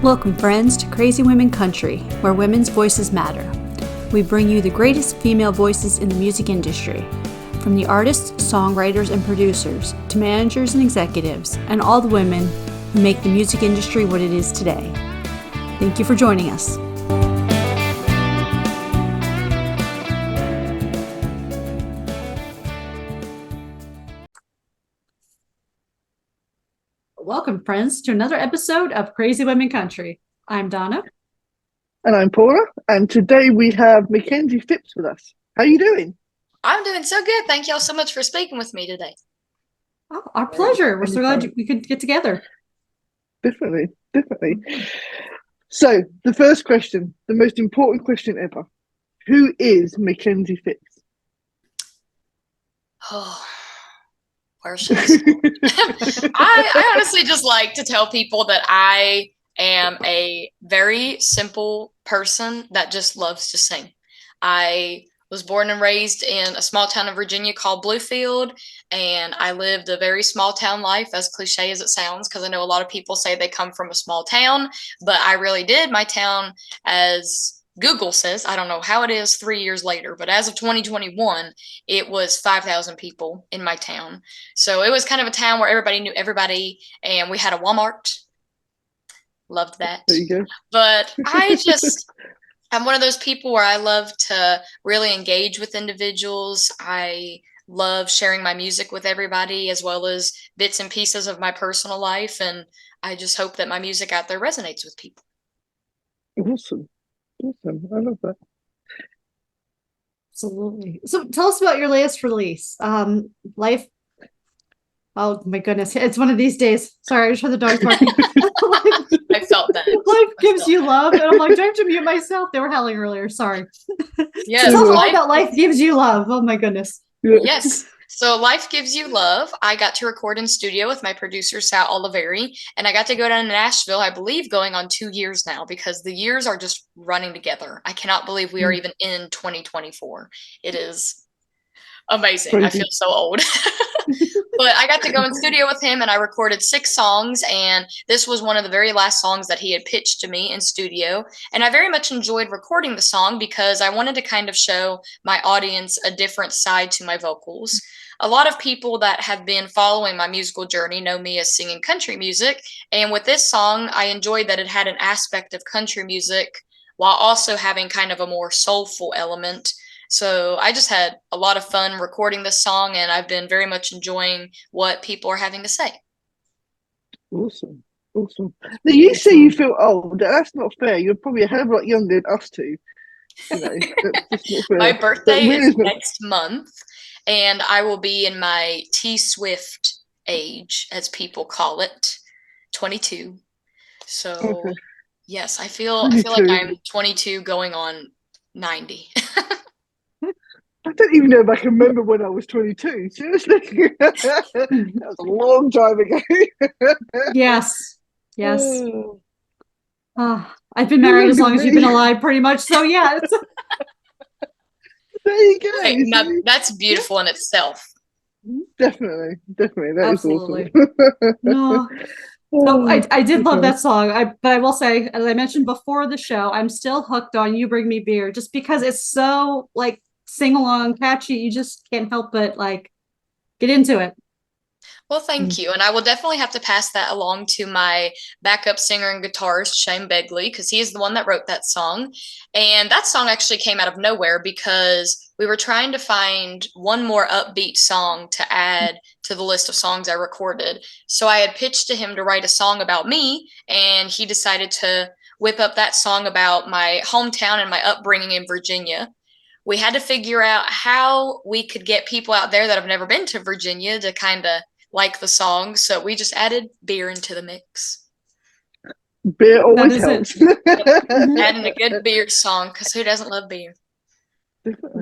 Welcome, friends, to Crazy Women Country, where women's voices matter. We bring you the greatest female voices in the music industry, from the artists, songwriters, and producers, to managers and executives, and all the women who make the music industry what it is today. Thank you for joining us. Welcome, friends, to another episode of Crazy Women Country. I'm Donna. And I'm Paula. And today we have Makenzie Phipps with us. How are you doing? I'm doing so good. Thank y'all so much for speaking with me today. Oh, our pleasure. We're so glad we could get together. Definitely. So, the first question, the most important question ever. Who is Makenzie Phipps? Oh, where should I start? I honestly just like to tell people that I am a very simple person that just loves to sing. I was born and raised in a small town in Virginia called Bluefield, and I lived a very small town life, as cliche as it sounds, because I know a lot of people say they come from a small town, but I really did. My town, as Google says, I don't know how it is 3 years later, but as of 2021, it was 5,000 people in my town. So it was kind of a town where everybody knew everybody, and we had a Walmart. Loved that. There you go. But I'm one of those people where I love to really engage with individuals. I love sharing my music with everybody, as well as bits and pieces of my personal life. And I just hope that my music out there resonates with people. Awesome. I love that. Absolutely. So tell us about your latest release. Life. Oh my goodness. It's one of these days. Sorry, I just heard the dogs barking. I felt that. Life gives you love. And I'm like, do I have to mute myself? They were howling earlier. Sorry. Yes. Tell us all about Life Gives You Love. Oh my goodness. Yes. So Life Gives You Love, I got to record in studio with my producer, Sal Oliveri, and I got to go down to Nashville, I believe going on 2 years now, because the years are just running together. I cannot believe we are even in 2024. It is amazing. Crazy. I feel so old. But I got to go in studio with him, and I recorded 6 songs, and this was one of the very last songs that he had pitched to me in studio. And I very much enjoyed recording the song because I wanted to kind of show my audience a different side to my vocals. A lot of people that have been following my musical journey know me as singing country music, and with this song, I enjoyed that it had an aspect of country music while also having kind of a more soulful element. So I just had a lot of fun recording this song, and I've been very much enjoying what people are having to say. Awesome. Now, you say you feel old. That's not fair. You're probably a hell of a lot younger than us two. You know, that's just not fair. My birthday is next month, and I will be in my T-Swift age, as people call it, 22. So, okay. Yes, I feel like I'm 22 going on 90. I don't even know if I can remember when I was 22. Seriously, that was a long time ago. Yes. I've been married as long as you've been alive, pretty much. So yeah. There you go. Okay, now that's beautiful in itself. Definitely, that absolutely. Is awesome. No. So I did love that song. But I will say, as I mentioned before the show, I'm still hooked on "You Bring Me Beer" just because it's so like sing along, catchy. You just can't help but like get into it. Well, thank you. And I will definitely have to pass that along to my backup singer and guitarist, Shane Begley, because he is the one that wrote that song. And that song actually came out of nowhere because we were trying to find one more upbeat song to add to the list of songs I recorded. So I had pitched to him to write a song about me, and he decided to whip up that song about my hometown and my upbringing in Virginia. We had to figure out how we could get people out there that have never been to Virginia to kind of like the song, so we just added beer into the mix. Beer always helps. Adding a good beer song, because who doesn't love beer?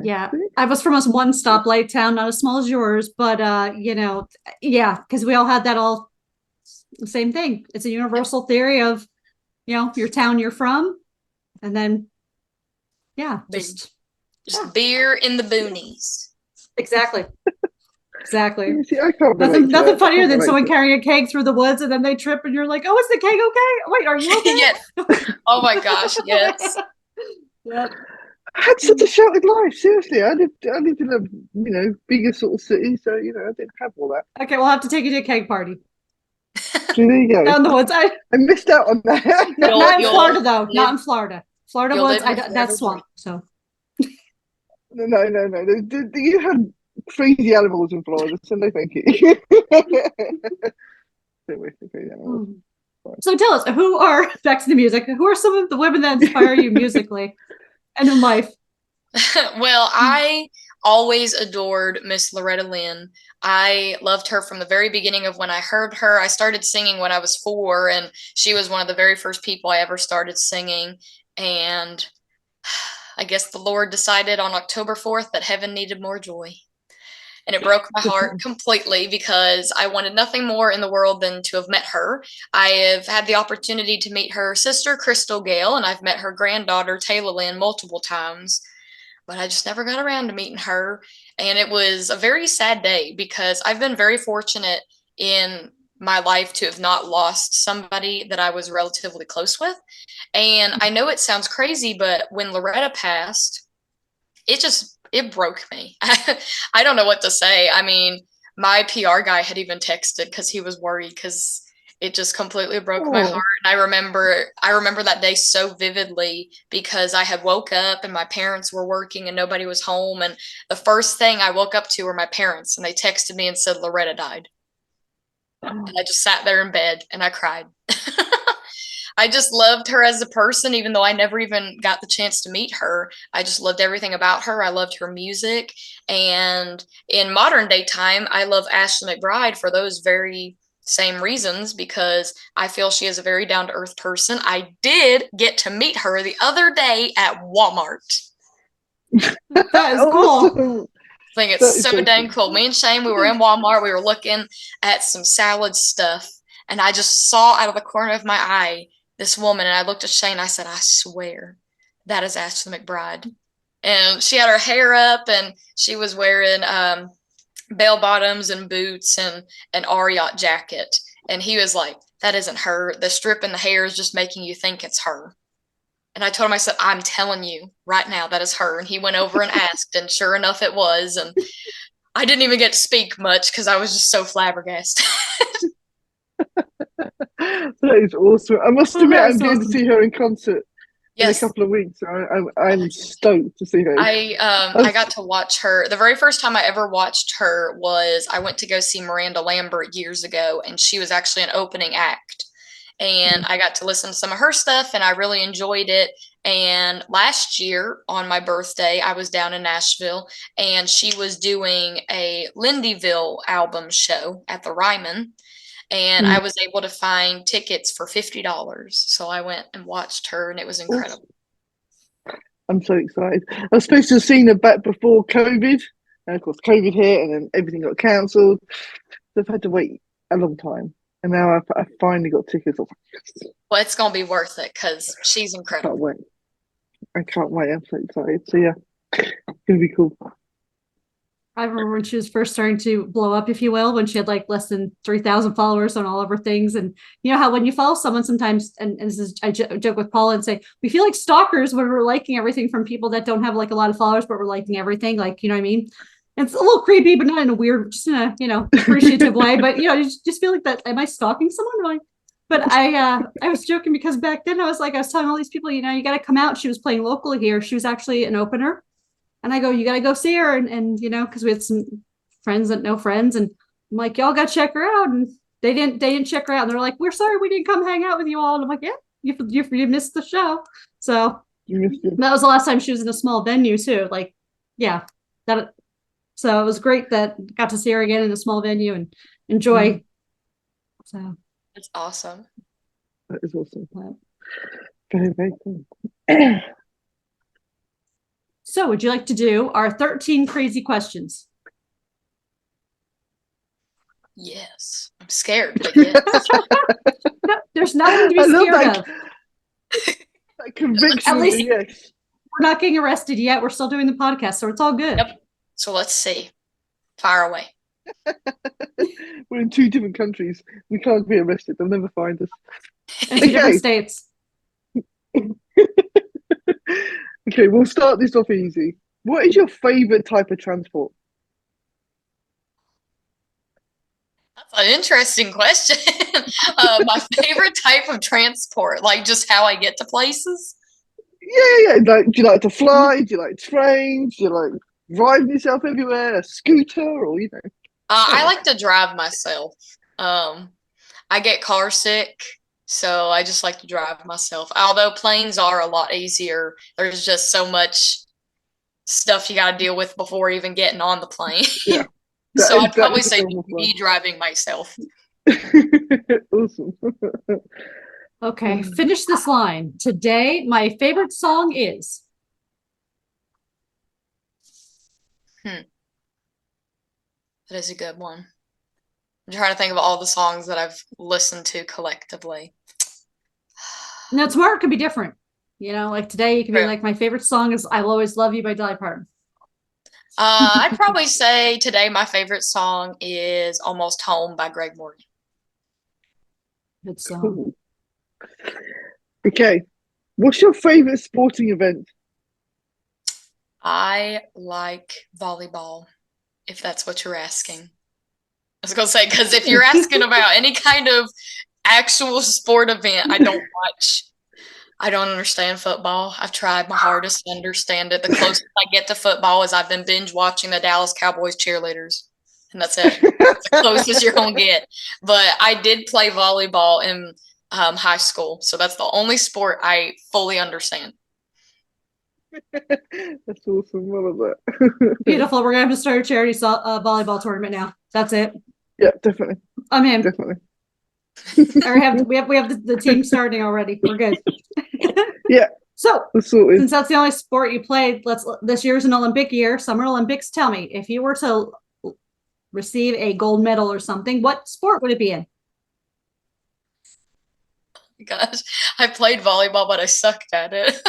Yeah, I was from a one stoplight town, not as small as yours, but because we all had that all the same thing. It's a universal theory of, your town you're from, and then just beer in the boonies. Exactly. exactly. You see, I can't relate to Nothing that. funnier I can't than relate someone to carrying a keg through the woods and then they trip and you're like, oh, is the keg okay? Wait, are you okay? Yeah. Oh my gosh, yes. Yep. I had such a sheltered life. Seriously, I lived in a bigger sort of city, so I didn't have all that. Okay, we'll have to take you to a keg party. So there you go. Down the woods. I missed out on that. Not in Florida, though. live, Not in Florida. Florida you'll woods, live your forever that's dream. swamp. So No. You had crazy animals in Florida, so no thank you. So tell us, back to the music, who are some of the women that inspire you musically and in life? Well, I always adored Miss Loretta Lynn. I loved her from the very beginning of when I heard her. I started singing when I was 4, and she was one of the very first people I ever started singing. And I guess the Lord decided on October 4th that heaven needed more joy. And it broke my heart completely because I wanted nothing more in the world than to have met her. I have had the opportunity to meet her sister, Crystal Gale, and I've met her granddaughter, Taylor Lynn, multiple times. But I just never got around to meeting her. And it was a very sad day because I've been very fortunate in my life to have not lost somebody that I was relatively close with. And I know it sounds crazy, but when Loretta passed, it broke me. I don't know what to say. I mean, my PR guy had even texted because he was worried because it just completely broke my heart. And I remember that day so vividly because I had woke up and my parents were working and nobody was home. And the first thing I woke up to were my parents, and they texted me and said Loretta died. And I just sat there in bed and I cried. I just loved her as a person, even though I never even got the chance to meet her. I just loved everything about her. I loved her music. And in modern day time, I love Ashley McBryde for those very same reasons because I feel she is a very down to earth person. I did get to meet her the other day at Walmart. That is cool. I think it's so dang cool. Me and Shane, we were in Walmart. We were looking at some salad stuff, and I just saw out of the corner of my eye this woman, and I looked at Shane. I said, I swear that is Ashley McBryde. And she had her hair up, and she was wearing bell bottoms and boots and an Ariat jacket. And he was like, that isn't her. The strip in the hair is just making you think it's her. And I told him, I said, I'm telling you right now, that is her. And he went over and asked, and sure enough, it was. And I didn't even get to speak much because I was just so flabbergasted. That is awesome. I must admit, I'm going to see her in concert in a Yes. couple of weeks. I'm stoked to see her. I got to watch her. The very first time I ever watched her was I went to go see Miranda Lambert years ago, and she was actually an opening act. And I got to listen to some of her stuff, and I really enjoyed it. And last year on my birthday, I was down in Nashville, and she was doing a Lindyville album show at the Ryman. And I was able to find tickets for $50. So I went and watched her, and it was incredible. I'm so excited. I was supposed to have seen her back before COVID. And of course, COVID hit, and then everything got cancelled. So I've had to wait a long time. And now I finally got tickets. Well, it's going to be worth it because she's incredible. I can't wait. I'm so excited. So yeah, it's going to be cool. I remember when she was first starting to blow up, if you will, when she had like less than 3,000 followers on all of her things. And you know how when you follow someone sometimes, and this is, I joke with Paula and say, we feel like stalkers when we're liking everything from people that don't have like a lot of followers, but we're liking everything. Like, you know what I mean? It's a little creepy, but not in a weird, just in a, appreciative way. But, you just feel like that. Am I stalking someone? But I was joking because back then I was telling all these people, you got to come out. She was playing locally here. She was actually an opener. And I go, you got to go see her. And because we had some friends that know friends. And I'm like, y'all got to check her out. And they didn't check her out. And they're like, we're sorry we didn't come hang out with you all. And I'm like, yeah, you missed the show. So that was the last time she was in a small venue too. Like, yeah, so it was great that got to see her again in a small venue and enjoy. So it's awesome. That is awesome. Very, very cool. So would you like to do our 13 crazy questions? Yes. I'm scared, but yes. No, there's nothing to be scared of. That conviction. At least yes. We're not getting arrested yet. We're still doing the podcast, so it's all good. Yep. So let's see. Fire away. We're in 2 different countries. We can't be arrested. They'll never find us. In 2 different states. Okay, we'll start this off easy. What is your favorite type of transport? That's an interesting question. My favorite type of transport, like just how I get to places. Yeah. Like, do you like to fly? Do you like trains? Do you like driving yourself everywhere? A scooter, or I like to drive myself. I get car sick, so I just like to drive myself. Although planes are a lot easier, there's just so much stuff you got to deal with before even getting on the plane. Yeah. So I'd probably say me driving myself. Awesome. Okay, finish this line. Today, my favorite song is. That is a good one. I'm trying to think of all the songs that I've listened to collectively. Now, tomorrow it could be different. Like today, you can be like, my favorite song is "I'll Always Love You" by Dolly Parton. I'd probably say today my favorite song is "Almost Home" by Greg Morgan. Good song. Okay, what's your favorite sporting event? I like volleyball, if that's what you're asking. I was going to say, because if you're asking about any kind of actual sport event, I don't watch. I don't understand football. I've tried my hardest to understand it. The closest I get to football is I've been binge watching the Dallas Cowboys cheerleaders. And that's it. That's the closest you're going to get. But I did play volleyball in high school. So that's the only sport I fully understand. That's awesome. I love that. Beautiful. We're going to have to start a charity volleyball tournament now. That's it. Yeah, definitely. I'm in. Definitely. We have the team starting already. We're good. Yeah. So since that's the only sport you played, this year's an Olympic year, Summer Olympics. Tell me, if you were to receive a gold medal or something, what sport would it be in? Gosh, I played volleyball, but I sucked at it. Okay,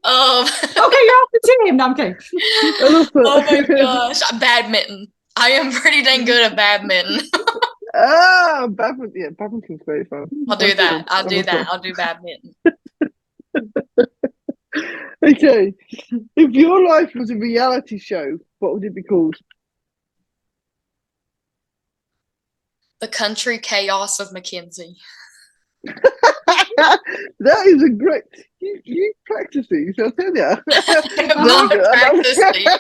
you're off the team. No, I'm kidding. Oh my gosh, badminton. I am pretty dang good at badminton. Badminton. Yeah, badminton's very fun. I'll do that. I'll do badminton. Okay, if your life was a reality show, what would it be called? The Country Chaos of Makenzie. That is a great. You practice these, I'll tell you. Practice these.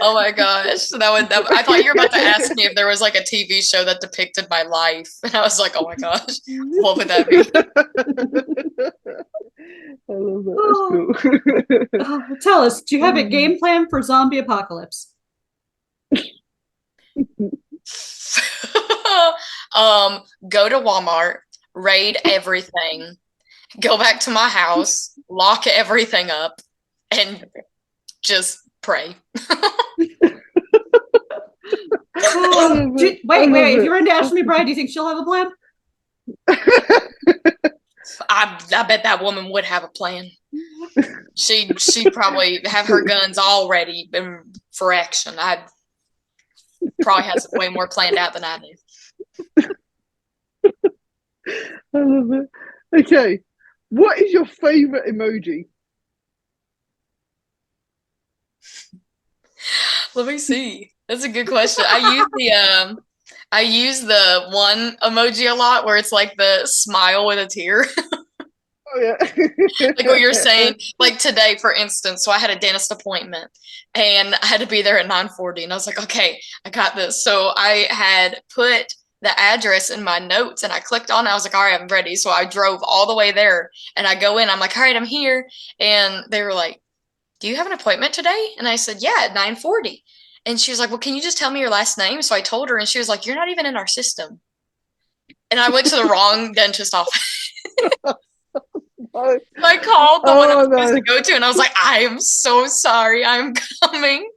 Oh my gosh, I thought you were about to ask me if there was like a TV show that depicted my life, and I was like, oh my gosh, what would that be? I love that. That's cool. Tell us, do you have a game plan for zombie apocalypse? Go to Walmart, raid everything, go back to my house, lock everything up, and just pray. Wait, if you're into Ashley Bride, do you think she'll have a plan? I bet that woman would have a plan. She'd probably have her guns all ready for action. I probably has way more planned out than I do. I love it. Okay, what is your favorite emoji? Let me see. That's a good question. I use the one emoji a lot where it's like the smile with a tear. Oh yeah. Like what you're saying, like today, for instance. So I had a dentist appointment and I had to be there at 9:40, and I was like, okay, I got this. So I had put the address in my notes and I clicked on it. I was like, all right, I'm ready. So I drove all the way there and I go in. I'm like, all right, I'm here. And they were like, do you have an appointment today? And I said, yeah, at 9:40. And she was like, well, can you just tell me your last name? So I told her, and she was like, you're not even in our system. And I went to the wrong dentist office. I called the one I was supposed to go to, and I was like, I am so sorry, I'm coming.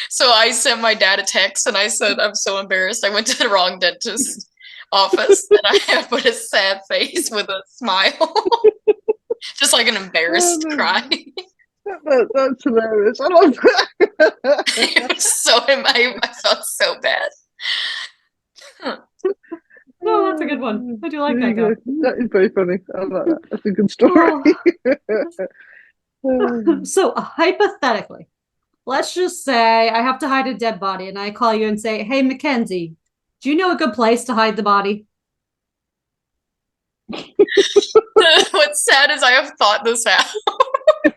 So I sent my dad a text, and I said, I'm so embarrassed. I went to the wrong dentist office, and I put a sad face with a smile. Just like an embarrassed cry. That's hilarious. I love that. It was so I felt so bad. Oh, that's a good one. I do like There that you though. go. That is very funny. I like that. That's a good story. So hypothetically, let's just say I have to hide a dead body and I call you and say, hey, Makenzie, do you know a good place to hide the body? What's sad is I have thought this out. I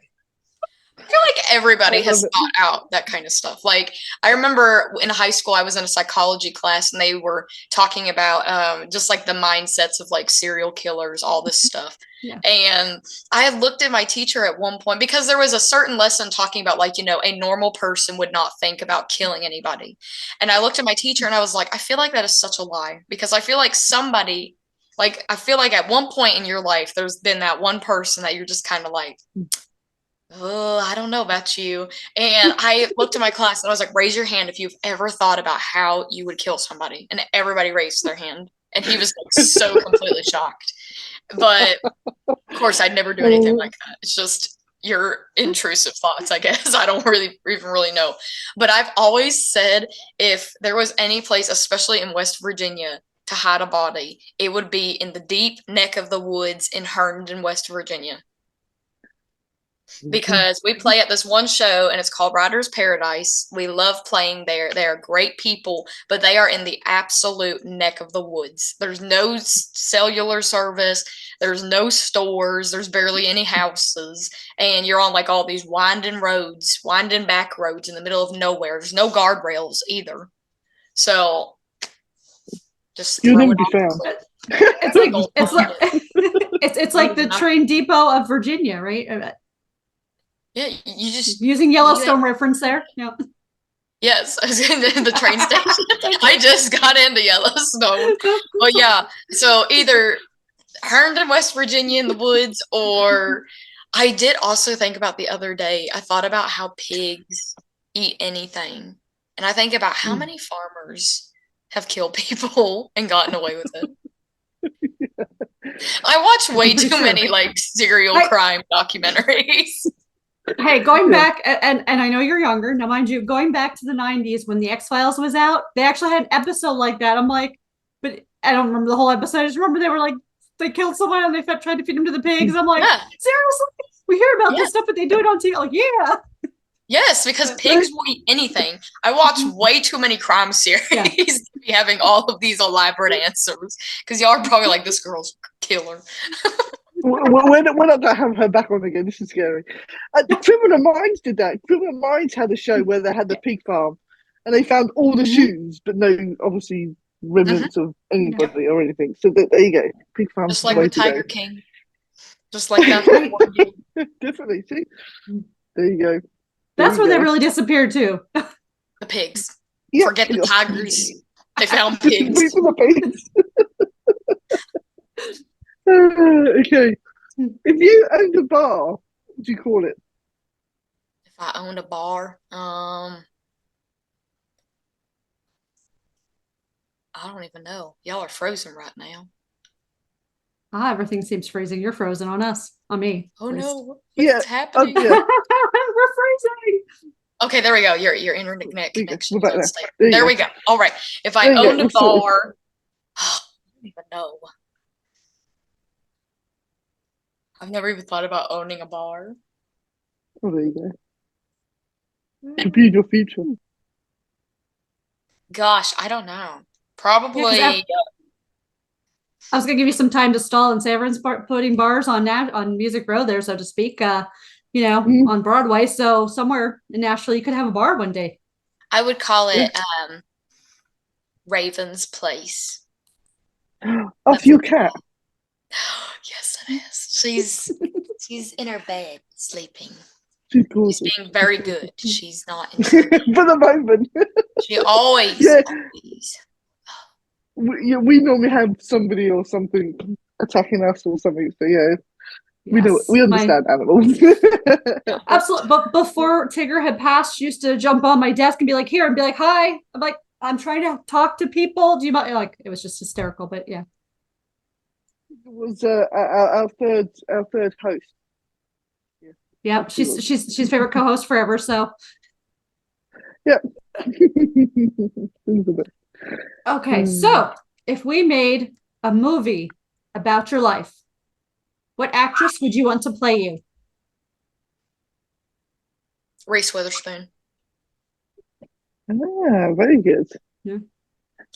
feel like everybody I has love it. thought out that kind of stuff. Like, I remember in high school, I was in a psychology class and they were talking about just like the mindsets of like serial killers, all this stuff. Yeah. And I had looked at my teacher at one point because there was a certain lesson talking about like, a normal person would not think about killing anybody. And I looked at my teacher and I was like, I feel like that is such a lie because I feel like I feel like at one point in your life, there's been that one person that you're just kind of like, oh, I don't know about you. And I looked at my class and I was like, raise your hand if you've ever thought about how you would kill somebody. And everybody raised their hand. And he was like so completely shocked. But of course, I'd never do anything like that. It's just your intrusive thoughts, I guess. I don't even really know. But I've always said if there was any place, especially in West Virginia, to hide a body, it would be in the deep neck of the woods in Herndon, West Virginia. Because we play at this one show and it's called Writer's Paradise. We love playing there. They are great people, but they are in the absolute neck of the woods. There's no cellular service. There's no stores. There's barely any houses. And you're on like all these winding back roads in the middle of nowhere. There's no guardrails either. So just You'll throw never it be off. found. It's like the train depot of Virginia, right? Yeah, you just using Yellowstone reference there. Yeah. Yes, I was in the train station. I just got into Yellowstone. But yeah, so either Herndon, West Virginia in the woods, or I did also think about the other day, I thought about how pigs eat anything. And I think about how many farmers have killed people and gotten away with it. I watch way too many like serial crime documentaries. Hey, going back, and I know you're younger, now mind you, going back to the 90s when the X-Files was out, they actually had an episode like that. I'm like, but I don't remember the whole episode. I just remember they were like, they killed someone and they tried to feed them to the pigs. I'm like, seriously? We hear about this stuff, but they do it on TV. Like, yeah. Yes, because pigs will eat anything. I watch way too many crime series to be having all of these elaborate answers. Because y'all are probably like, this girl's a killer. We're not going to have her back on again. This is scary. Criminal Minds did that. Criminal Minds had a show where they had the pig farm and they found all the shoes, but no, obviously, remnants of anybody or anything. So there you go. Pig farm. Just like the Tiger King. Just like that. Definitely. See? There you go. That's where they really disappeared too. The pigs. Yep. Forget the tigers. They found pigs. Okay. If you owned a bar, what would you call it? If I owned a bar, I don't even know. Y'all are frozen right now. Everything seems freezing. You're frozen on us. On me. Oh no. What's happening? Yeah. We're freezing. Okay, there we go. Your internet connection. There we go. All right. If I owned a bar, I don't even know. I've never even thought about owning a bar. Oh, there you go. Could be your future. Gosh, I don't know. Probably. I was gonna give you some time to stall and say everyone's putting bars on Music Row there, so to speak. On Broadway. So somewhere in Nashville, you could have a bar one day. I would call it Raven's Place. After your cat. Yes, it is. She's in her bed sleeping. She's gorgeous. She's being very good. She's not in for the moment. She always. We normally have somebody or something attacking us or something. So yeah. Yes, we understand animals. Absolutely. But before Tigger had passed, she used to jump on my desk and be like, here, and be like, hi. I'm like, I'm trying to talk to people. Do you mind? Like, it was just hysterical, but yeah. It was our third host. Yeah. Yep. She's favorite co-host forever. So Yep. okay. So if we made a movie about your life, what actress would you want to play you? Reese Witherspoon. Very good. Yeah.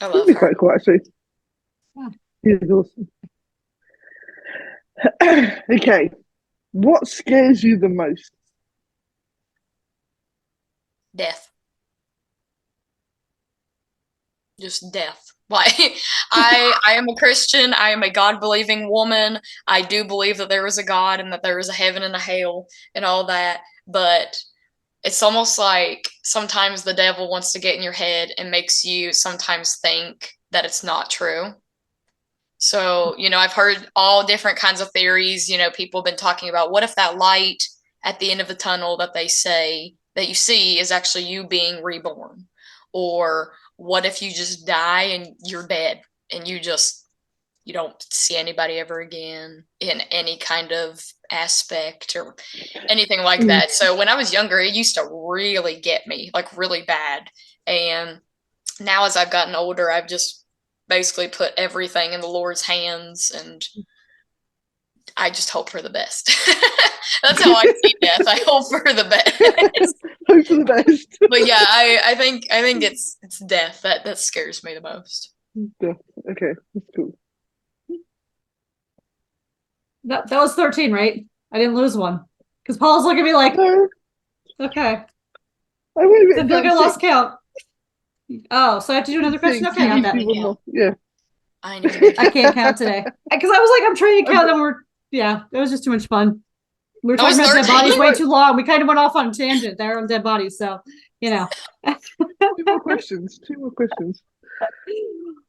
I She'd love be her. quite cool, actually. Yeah. She's awesome. Okay. What scares you the most? Death. Just death. Like I am a Christian. I am a God-believing woman. I do believe that there is a God and that there is a heaven and a hell and all that. But it's almost like sometimes the devil wants to get in your head and makes you sometimes think that it's not true. So, I've heard all different kinds of theories. People have been talking about what if that light at the end of the tunnel that they say that you see is actually you being reborn? Or what if you just die and you're dead and you don't see anybody ever again in any kind of aspect or anything like that. So when I was younger, it used to really get me, like really bad. And now as I've gotten older, I've just basically put everything in the Lord's hands and I just hope for the best. That's how I see death. I hope for the best. Hope for the best. But yeah, I think it's death that scares me the most. Okay, that's cool. That was 13, right? I didn't lose one. Because Paul's looking at me like, No, okay. I won't I feel like I lost count. Oh, so I have to do another question? Okay, I got that. Yeah. I can't count today. Because I was like, I'm trying to count them. It was just too much fun. We were talking about dead bodies way too long. We kind of went off on a tangent there on dead bodies. So, Two more questions.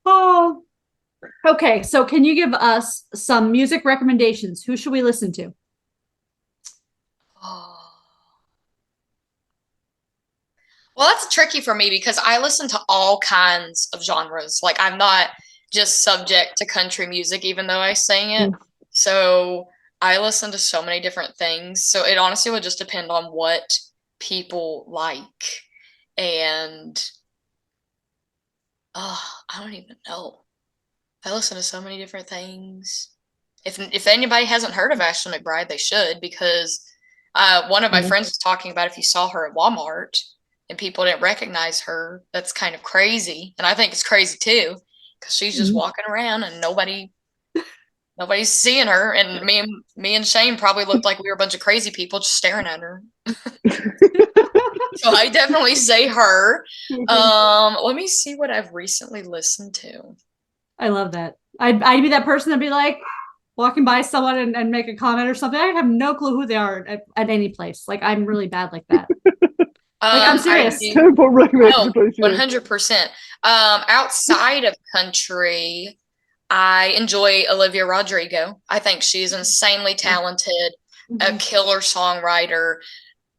Oh, okay. So can you give us some music recommendations? Who should we listen to? Well, that's tricky for me because I listen to all kinds of genres. Like I'm not just subject to country music, even though I sing it. So I listen to so many different things. So it honestly would just depend on what people like. And I don't even know. I listen to so many different things. If anybody hasn't heard of Ashley McBryde, they should, because one of my friends was talking about if you saw her at Walmart and people didn't recognize her, that's kind of crazy. And I think it's crazy too, because she's just walking around and nobody's seeing her. And me and Shane probably looked like we were a bunch of crazy people just staring at her. So I definitely say her. Let me see what I've recently listened to. I love that. I'd be that person that'd be like walking by someone and make a comment or something. I have no clue who they are at any place. Like I'm really bad like that. I'm serious. Terrible No, 100%. Outside of country, I enjoy Olivia Rodrigo. I think she's insanely talented, a killer songwriter,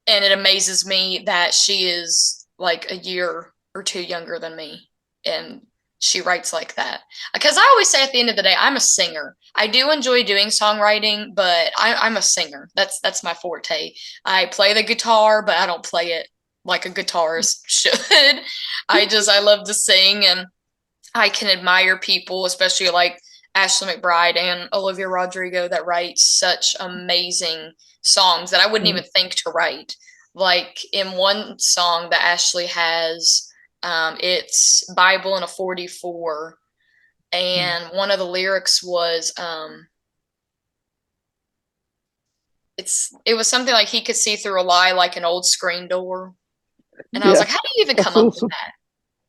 and it amazes me that she is like a year or two younger than me, and she writes like that. Because I always say at the end of the day, I'm a singer. I do enjoy doing songwriting, but I'm a singer. That's my forte. I play the guitar, but I don't play it like a guitarist should. I love to sing, and I can admire people, especially like Ashley McBryde and Olivia Rodrigo, that write such amazing songs that I wouldn't even think to write. Like in one song that Ashley has, it's Bible in a 44, and one of the lyrics was it was something like he could see through a lie like an old screen door. And I was like, how do you even come up with that?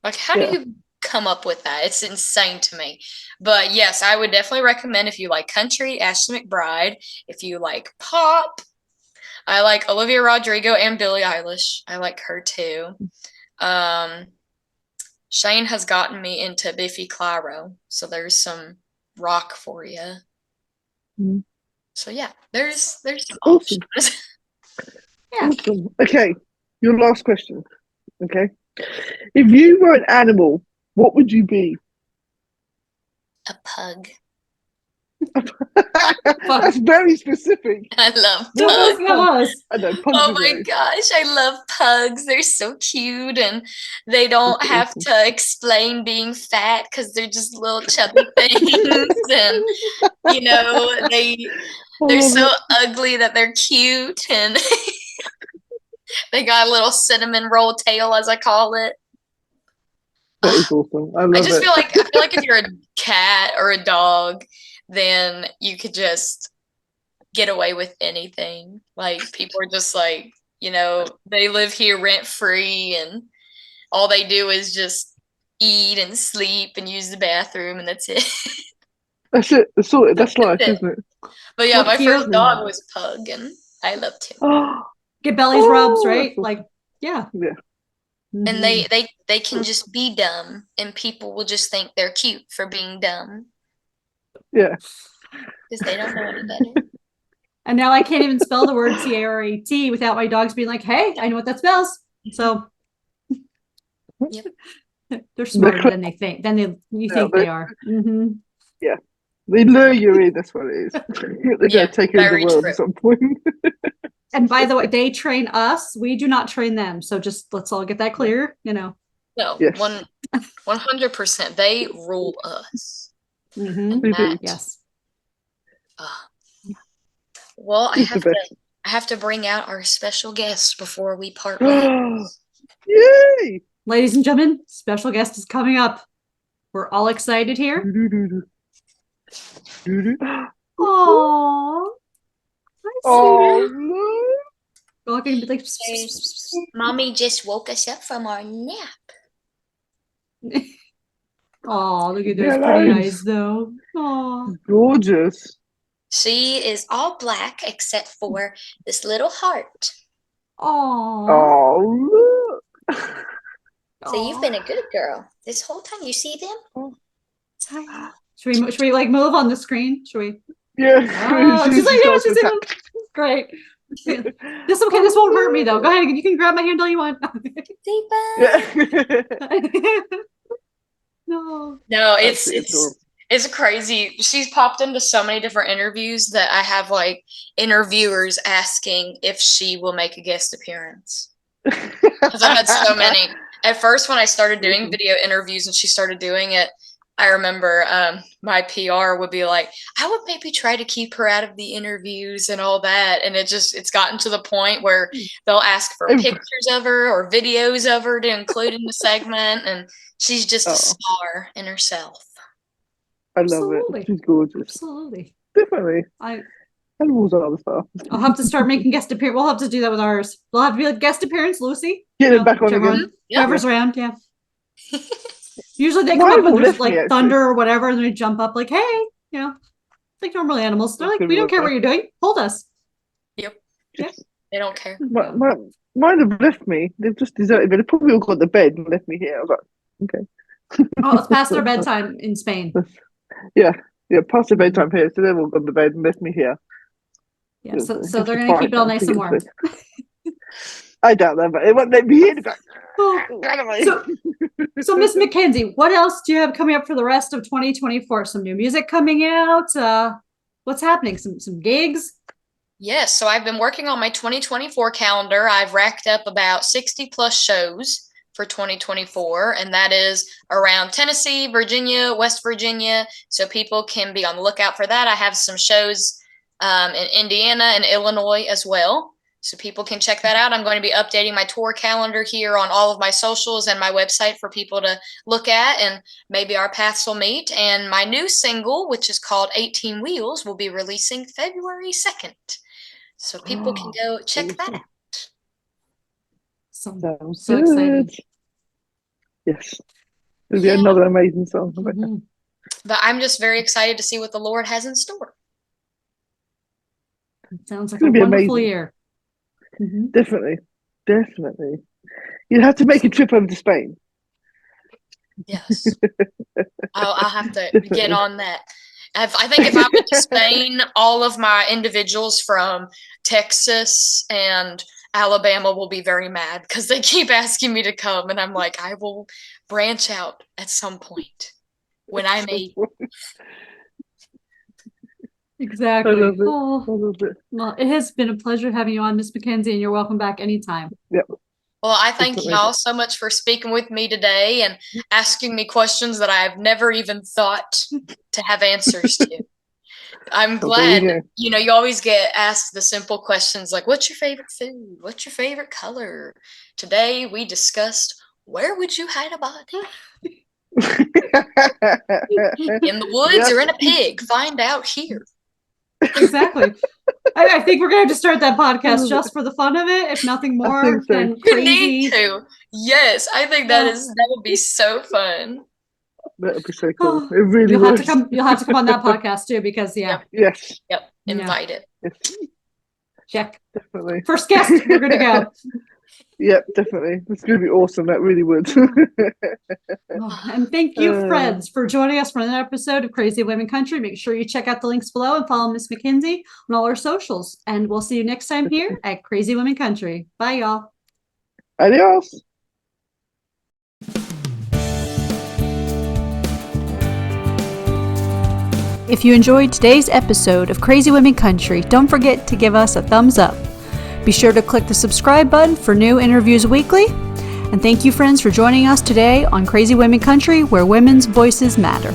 Like, how do you come up with that? It's insane to me. But yes, I would definitely recommend if you like country, Ashley McBryde. If you like pop, I like Olivia Rodrigo and Billie Eilish. I like her too. Shane has gotten me into Biffy Clyro, so there's some rock for you. So yeah, there's some awesome. options. Awesome. Okay, your last question. Okay, if you were an animal, what would you be? A pug. That's very specific. I love Yes, pugs. yes. I know, pugs Oh are my great. gosh, I love pugs. They're so cute, and they don't That's have awesome. to explain being fat because they're just little chubby things. And you know, they're love so it. ugly that they're cute, and they got a little cinnamon roll tail, as I call it. That is awesome. I I love just it. feel like if you're a cat or a dog, then you could just get away with anything. Like people are just like, you know, they live here rent free and all they do is just eat and sleep and use the bathroom and that's it. That's it. That's all. That's life, That's it. isn't it? But yeah, Well, my cute. first dog was a pug and I loved him. Oh, Get bellies rubs, that's right? awesome. Like, yeah. Yeah. And they can just be dumb and people will just think they're cute for being dumb Yeah. because they don't know any better. And now I can't even spell the word CARET without my dogs being like, "Hey, I know what that spells." So Yep. they're smarter than they think. You think they are. Yeah. They lure you in. That's what it is. They're going to take over very the world true. at some point. And by the way, they train us. We do not train them. So just let's all get that clear. You know. No, Yes. 100%. They rule us. Mm-hmm. They do. Yes. Well, It's the best. I have to bring out our special guest before we part ways. Yay! Ladies and gentlemen, special guest is coming up. We're all excited here. Aww. Oh no! Walking like, Mommy just woke us up from our nap. oh, look at those Hello. pretty eyes, though. Oh, Gorgeous. She is all black except for this little heart. oh. Oh look! So you've been a good girl this whole time. You see them? Should we like move on the screen? Should we? Yeah. Oh, she's like, yeah, she's in. Great. This won't hurt me though. Go ahead, you can grab my hand all you want. Yeah. No, it's crazy. She's popped into so many different interviews that I have like interviewers asking if she will make a guest appearance. Because I've had so many. At first, when I started doing video interviews and she started doing it, I remember my PR would be like, I would maybe try to keep her out of the interviews and all that. And it's gotten to the point where they'll ask for pictures of her or videos of her to include in the segment. And she's just a star in herself. I love it. She's gorgeous. Absolutely. Definitely. Animals are the star. I'll have to start making guest appearance. We'll have to do that with ours. We'll have to be like guest appearance, Lucy. Get it back on again. Whoever's around, yeah. Usually they come up and there's like thunder or whatever, and they jump up like, hey, you know, like normal animals. They're like, we don't care what you're doing. Hold us. Yep. Yep. They don't care. Mine have left me. They've just deserted me. They probably all got to bed and left me here. I was like, okay. Oh, it's past their bedtime in Spain. Yeah, past their bedtime here. So they've all gone to bed and left me here. Yeah, so they're going to keep it all nice and warm. I doubt that, but it won't let me in. So Miss Makenzie, what else do you have coming up for the rest of 2024? Some new music coming out? What's happening? Some gigs? Yes, so I've been working on my 2024 calendar. I've racked up about 60 plus shows for 2024, and that is around Tennessee, Virginia, West Virginia, so people can be on the lookout for that. I have some shows in Indiana and Illinois as well, so people can check that out. I'm going to be updating my tour calendar here on all of my socials and my website for people to look at, and maybe our paths will meet. And my new single, which is called 18 Wheels, will be releasing February 2nd. So people can go check that out. Sounds so excited. Yes. It'll be another amazing song. Mm-hmm. But I'm just very excited to see what the Lord has in store. It sounds like a wonderful year. Mm-hmm. Definitely. You have to make a trip over to Spain. Yes. I'll have to get on that. I think if I went to Spain, all of my individuals from Texas and Alabama will be very mad because they keep asking me to come. And I'm like, I will branch out at some point when I'm able. Exactly. I love it. Oh, I love it. well, it has been a pleasure having you on, Miss Makenzie, and you're welcome back anytime. Yep. Well, I thank Definitely. y'all so much for speaking with me today and asking me questions that I've never even thought to have answers to. I'm glad, you always get asked the simple questions like, what's your favorite food? What's your favorite color? Today we discussed, where would you hide a body? In the woods or in a pig? Find out here. Exactly. I think we're going to start that podcast just for the fun of it, if nothing more than crazy. You need to. Yes, I think that would be so fun. That would be so cool. It really you'll would. You'll have to come on that podcast too, because Yep. Yes. Yep. Invited. Yes. Check. Definitely. First guest, we're going to go. Yep, definitely. It's going to be awesome. That really would. And thank you, friends, for joining us for another episode of Crazy Women Country. Make sure you check out the links below and follow Miss Makenzie on all our socials. And we'll see you next time here at Crazy Women Country. Bye, y'all. Adios. If you enjoyed today's episode of Crazy Women Country, don't forget to give us a thumbs up. Be sure to click the subscribe button for new interviews weekly. And thank you, friends, for joining us today on Crazy Women Country, where women's voices matter.